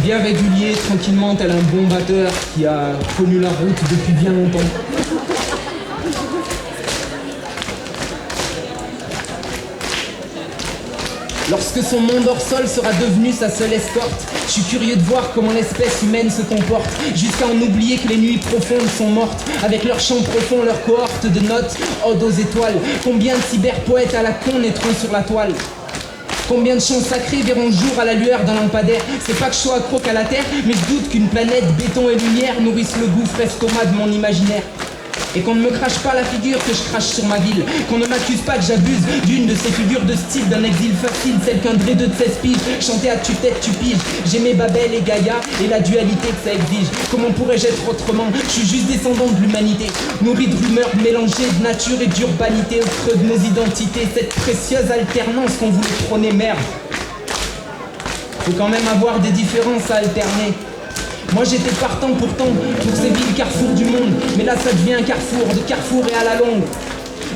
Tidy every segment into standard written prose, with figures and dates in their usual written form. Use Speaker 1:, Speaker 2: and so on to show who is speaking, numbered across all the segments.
Speaker 1: bien régulier, tranquillement, tel un bon batteur qui a connu la route depuis bien longtemps. Lorsque son monde hors sol sera devenu sa seule escorte, je suis curieux de voir comment l'espèce humaine se comporte, jusqu'à en oublier que les nuits profondes sont mortes, avec leurs chants profonds, leurs cohortes de notes, odes aux étoiles. Combien de cyberpoètes à la con naîtront sur la toile? Combien de chants sacrés verront le jour à la lueur d'un lampadaire? C'est pas que je sois accro qu'à la terre, mais je doute qu'une planète béton et lumière nourrisse le gouffre estomac de mon imaginaire. Et qu'on ne me crache pas la figure que je crache sur ma ville. Qu'on ne m'accuse pas que j'abuse d'une de ces figures de style d'un exil facile, celle qu'un Dre de 16 piges chantait à tue-tête, tu piges. J'aimais Babel et Gaïa et la dualité que ça exige. Comment pourrais-je être autrement? Je suis juste descendant de l'humanité, nourri de rumeurs mélangées de nature et d'urbanité au creux de nos identités. Cette précieuse alternance qu'on voulait prôner, merde. Faut quand même avoir des différences à alterner. Moi j'étais partant pourtant pour ces villes carrefour du monde, mais là ça devient un carrefour, de carrefour et à la longue.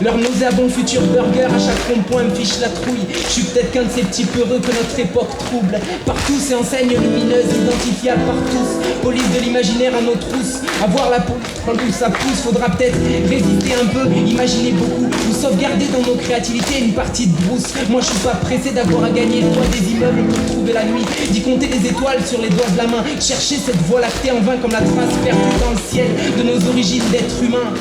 Speaker 1: Leur nauséabond futur burger à chaque rond-point me fiche la trouille. Je suis peut-être qu'un de ces petits peureux que notre époque trouble. Partout ces enseignes lumineuses, identifiables par tous. Police de l'imaginaire à nos trousses. Avoir la peau où ça pousse, faudra peut-être résister un peu, imaginer beaucoup, ou sauvegarder dans nos créativités une partie de brousse. Moi je suis pas pressé d'avoir à gagner le toit des immeubles pour trouver la nuit, d'y compter les étoiles sur les doigts de la main, chercher cette voie lactée en vain comme la trace perdue dans le ciel de nos origines d'êtres humains.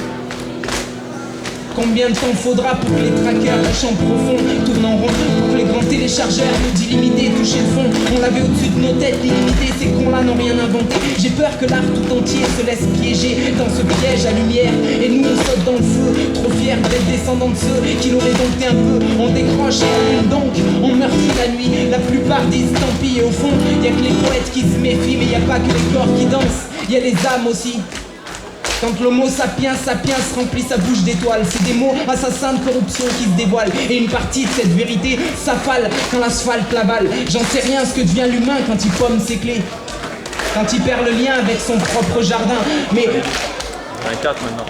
Speaker 1: Combien de temps faudra pour que les trackers de champs profonds tournent en rond, pour que les grands téléchargeurs d'illimité touchent le fond? On l'avait au-dessus de nos têtes, l'illimité, ces cons-là n'ont rien inventé. J'ai peur que l'art tout entier se laisse piéger dans ce piège à lumière, et nous on saute dans le feu, trop fiers d'être descendants de ceux qui l'auraient dompté un peu. On décroche et on donc, on meurtrit la nuit. La plupart disent tant pis, et au fond, y a que les poètes qui se méfient, mais y a pas que les corps qui dansent, y a les âmes aussi. Quand l'homo sapiens remplit sa bouche d'étoiles, c'est des mots assassins de corruption qui se dévoilent. Et une partie de cette vérité s'affale quand l'asphalte l'avale. J'en sais rien ce que devient l'humain quand il pomme ses clés, quand il perd le lien avec son propre jardin. Mais...
Speaker 2: 24 maintenant.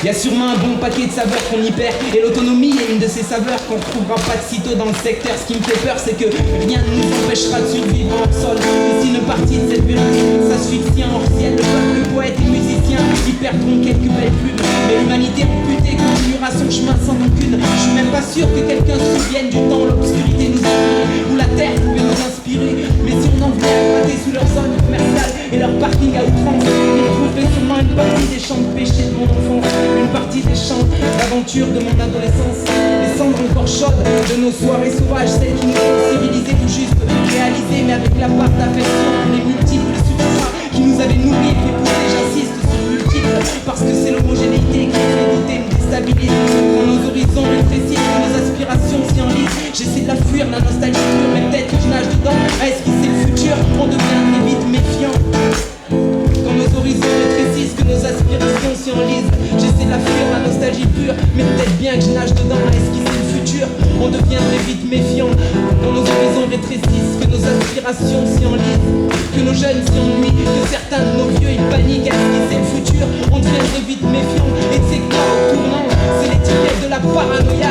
Speaker 1: Il y a sûrement un bon paquet de saveurs qu'on y perd, et l'autonomie est une de ces saveurs qu'on retrouvera pas de sitôt dans le secteur. Ce qui me fait peur, c'est que rien ne nous empêchera de survivre hors sol. Et si une partie de cette vérité s'asphyxie en hors ciel, le peuple, poète et musicien y perdront quelques belles plumes. Mais l'humanité amputée continuera son chemin sans aucune. Je suis même pas sûr que quelqu'un se souvienne du temps où l'obscurité nous ouvrait, où la terre pouvait nous inspirer. Mais si on en venait à gratter sous leur zone commerciale et leur parking à outrance, ils trouveraient sûrement une partie des champs de péché de mon enfance, une partie des chants d'aventure de mon adolescence, les cendres encore chaudes de nos soirées sauvages, celles qui nous ont civilisés ou juste réalisées, mais avec la part d'affection, les multiples substrats qui nous avaient nourris et fait pousser. J'insiste sur multiples parce que c'est l'homogénéité qui fait douter, me déstabilise. Quand nos horizons rétrécissent, quand nos aspirations s'y enlisent, j'essaie de la fuir, la nostalgie pure, mais peut-être que je nage dedans à esquisser le futur, on devient très vite méfiant. Quand nos horizons rétrécissent, que nos aspirations s'y enlisent, j'essaie de la fuir, la nostalgie pure, mais peut-être bien que je nage dedans à esquisser le futur, on devient très vite méfiant. Quand nos horizons rétrécissent, que nos aspirations s'y enlisent, que nos jeunes s'y ennuient, que certains de nos vieux ils paniquent à esquisser le futur, on devient très vite méfiant. Et c'est quoi au tournant? C'est l'étiquette de la paranoïa